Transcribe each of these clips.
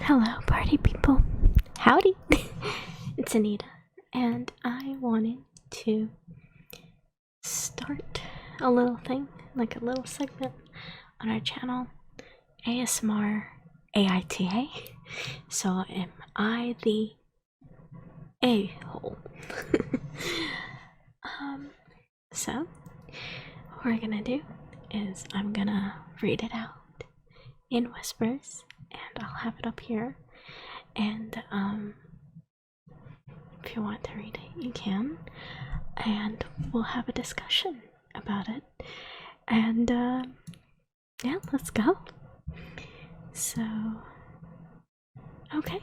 Hello, party people. Howdy. It's Anita, and I wanted to start a little thing, like a little segment on our channel, ASMR AITA. So, am I the a-hole? So, what we're gonna do is I'm gonna read it out in whispers, and I'll have it up here. And if you want to read it, you can, and we'll have a discussion about it. And yeah, let's go. So, okay.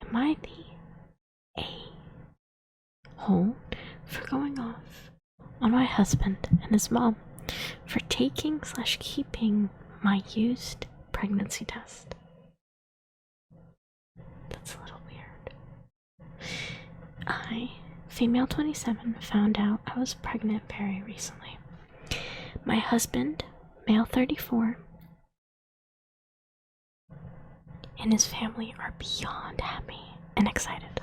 Am I the a-hole for going off on my husband and his mom for taking/keeping my used pregnancy test? That's a little weird. I, female 27, found out I was pregnant very recently. My husband, male 34, and his family are beyond happy and excited.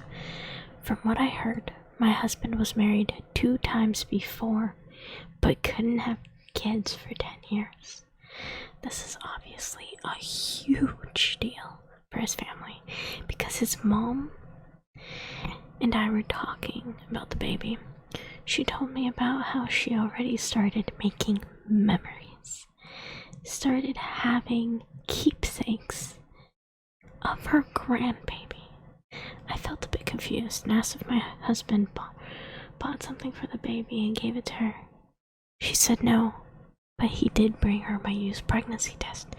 From what I heard, my husband was married 2 times before, but couldn't have kids for 10 years. This is obviously a huge deal for his family because his mom and I were talking about the baby. She told me about how she already started making memories, started having keepsakes of her grandbaby. I felt a bit confused and asked if my husband bought something for the baby and gave it to her. She said no, but he did bring her my used pregnancy test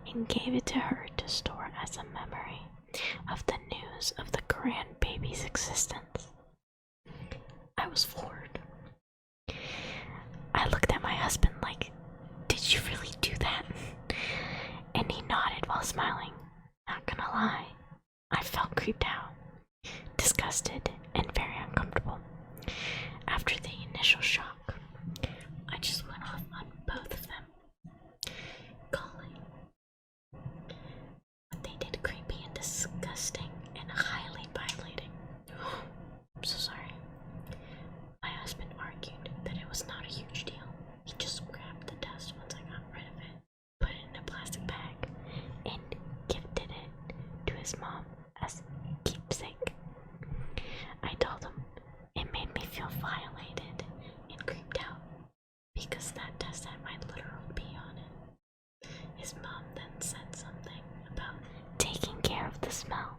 and gave it to her to store as a memory of the news of the grandbaby's existence. I was floored. I looked at my husband like, "Did you really do that?" And he nodded while smiling. Not gonna lie, I felt creeped out, disgusted, and very uncomfortable. After the initial shock, I just went off on both of them, calling what they did creepy and disgusting and highly violating. I'm so sorry. My husband argued that it was not a huge deal. He just grabbed the test once I got rid of it, put it in a plastic bag, and gifted it to his mom as a keepsake. I told him it made me feel violated and creeped out because that test had my literal pee on it. His mom then said something about taking care of the smell,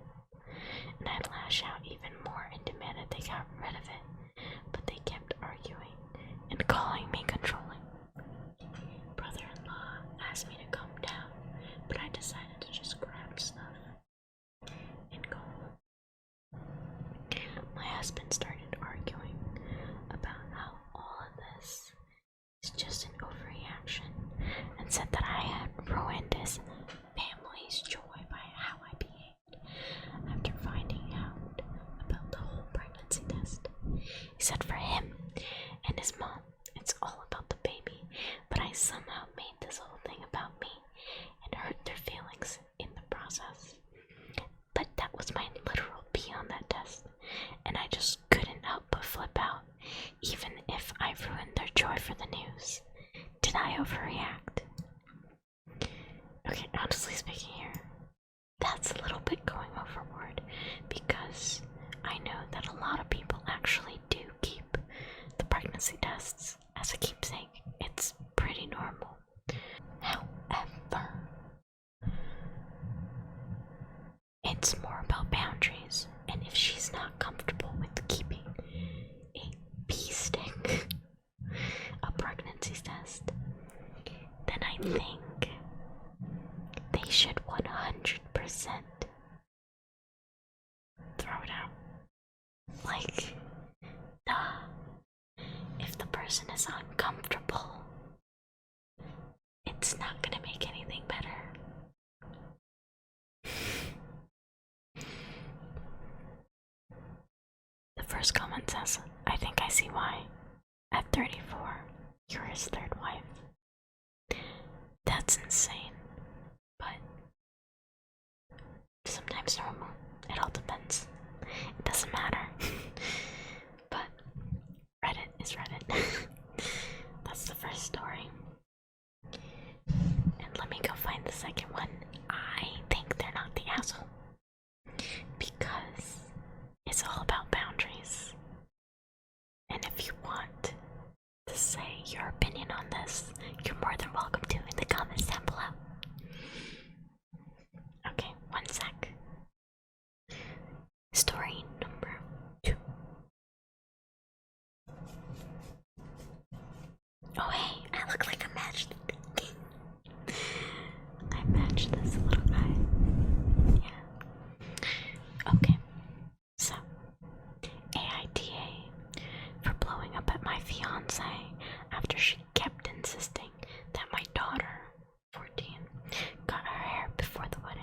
and I lash out even more and demanded they got rid of it, but they kept arguing and calling me controlling. Brother-in-law asked me to calm down, but I decided to just grab stuff and go home. My husband started arguing about how all of this is just an overreaction and said that I had ruined his family's joy by how I behaved after finding out about the whole pregnancy test. He said for him and his mom, it's all about the baby, but I somehow made this whole thing about me and hurt their feelings in the process. But that was my literal pee on that test, and I just couldn't help but flip out, even if I ruined their joy for the news. Did I overreact? Okay, honestly speaking here, that's a little bit going overboard because I know that a lot of people actually do keep the pregnancy tests as a keepsake. It's pretty normal. However, it's more about boundaries, and if she's not comfortable with keeping a pee stick, a pregnancy test, then I think they should 100% throw it out. Like, if the person is uncomfortable, it's not gonna make anything better. The first comment says, "I think I see why. At 34, you're his third wife." That's insane. But sometimes normal. It all depends. It doesn't matter. But Reddit is Reddit. That's the first story. And let me go find the second one. I think they're not the asshole. Because it's all about boundaries. And if you want to say your opinion on this, you're more than welcome to in the comments down below. Okay, one sec. Story number 2. Oh hey, I look like a match. I matched this little guy. Yeah. Okay. So, AITA for blowing up at my fiance after she kept insisting that my daughter, 14, got her hair before the wedding.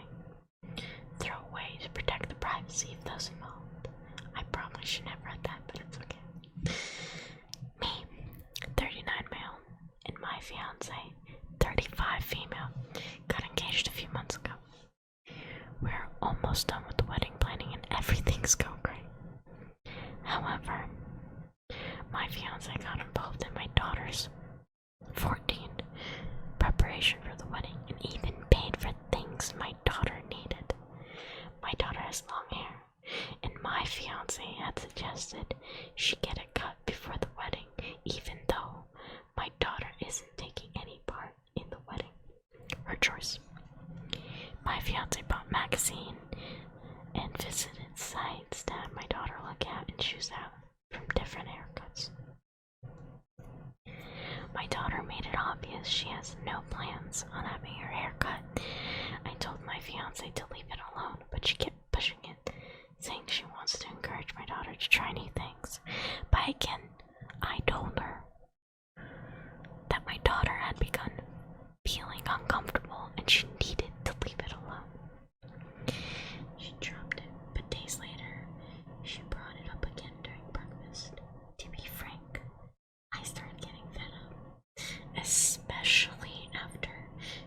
Throw away to protect the privacy of those involved. I probably should have read that, but it's okay. Me, 39 male, and my fiance, 35 female, got engaged a few months ago. We're almost done with the wedding planning and everything's going great. However, my fiance got involved in my daughter's 14 preparation for the wedding and even paid for things my daughter needed. My daughter has long hair, and my fiance had suggested she get it cut before the wedding, even though my daughter isn't taking any part in the wedding. Her choice. My fiance bought magazine and visited sites to have my daughter look at and choose out from different haircuts. My daughter made it obvious she has no plans on having her hair cut. I told my fiance to leave it alone, but she kept pushing it, saying she wants to encourage my daughter to try new things. But again, I told her that my daughter had begun feeling uncomfortable and she needed to leave it alone. She dropped it, but days later, she brought it up again during breakfast. To be frank, I started getting fed up, especially after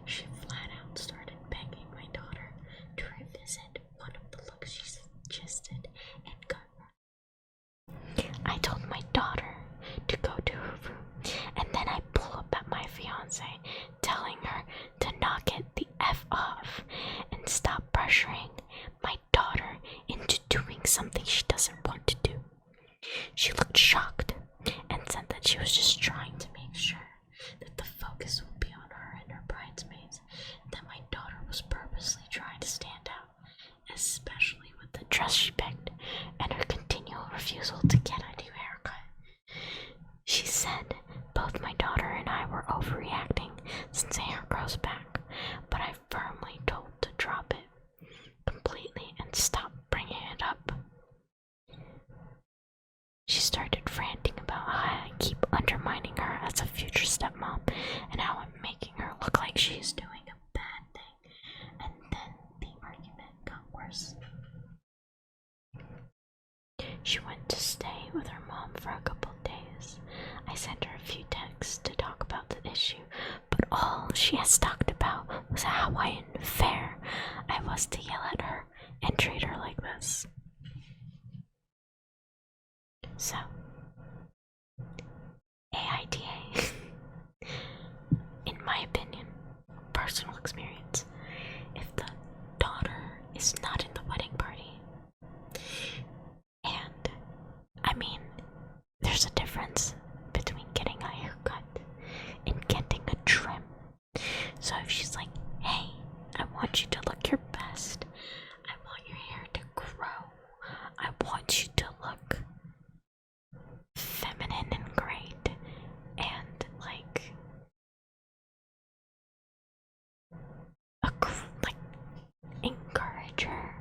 she flat out started begging my daughter to revisit one of the looks she suggested and got wrong. I told my daughter to go to her room, and then I pull up at my fiance, telling her to knock it the F off and stop pressuring my daughter into doing something she doesn't want to do. She looked shocked and said that she was just trying to make sure that the focus would be on her and her bridesmaids, that my daughter was purposely trying to stand out, especially with the dress she picked and her continual refusal to get a new haircut. She said both my daughter and I were overreacting since hair grows back, but I firmly told to drop it completely and stop bringing it up. She started ranting about how I keep undermining her as a future stepmom and how I'm making her look like she's doing a bad thing, and then the argument got worse. She went to stay with her mom for a couple days. I sent her a few texts to talk about the issue, but all she has talked about was how unfair I was to yell at her and treat her like this. So, AITA, in my opinion, personal experience, if the daughter is not in the wedding party, and I mean, there's a difference between getting a haircut and getting a trim. So if she's like, hey, I want you to look your best, I want your hair to grow, I want you to look feminine and great, and like encourage her,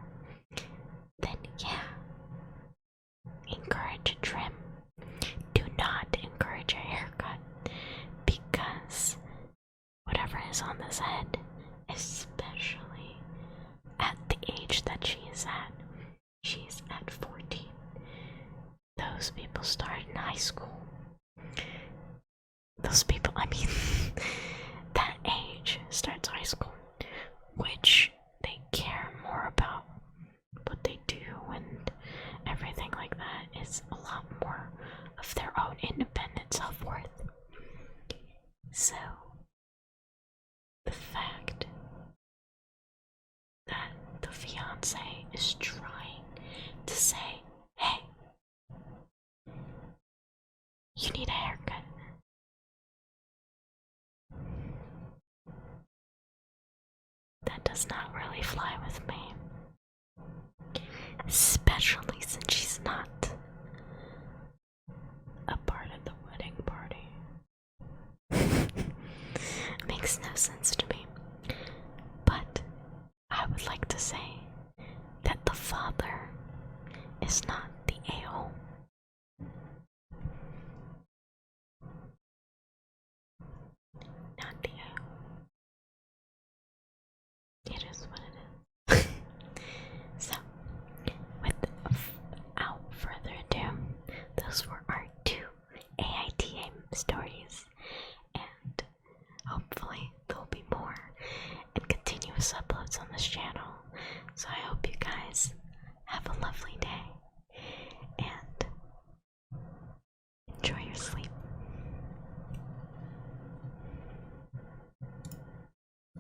then yeah, encourage a trim. Do not encourage a haircut, because whatever is on this head, especially at the age that she is at, she's at 14. Those people start in high school. Those people, I mean, that age starts high school, which they care more about fiance is trying to say, hey, you need a haircut. That does not really fly with me. Especially since she's not a part of the wedding party. Makes no sense to me. But I would like to say that the father is not the a-hole. Not the a-hole. It is what it is. So, without further ado, those were our 2 AITA stories, and hopefully there'll be more and continuous uploads on this channel. So I hope you guys have a lovely day and enjoy your sleep.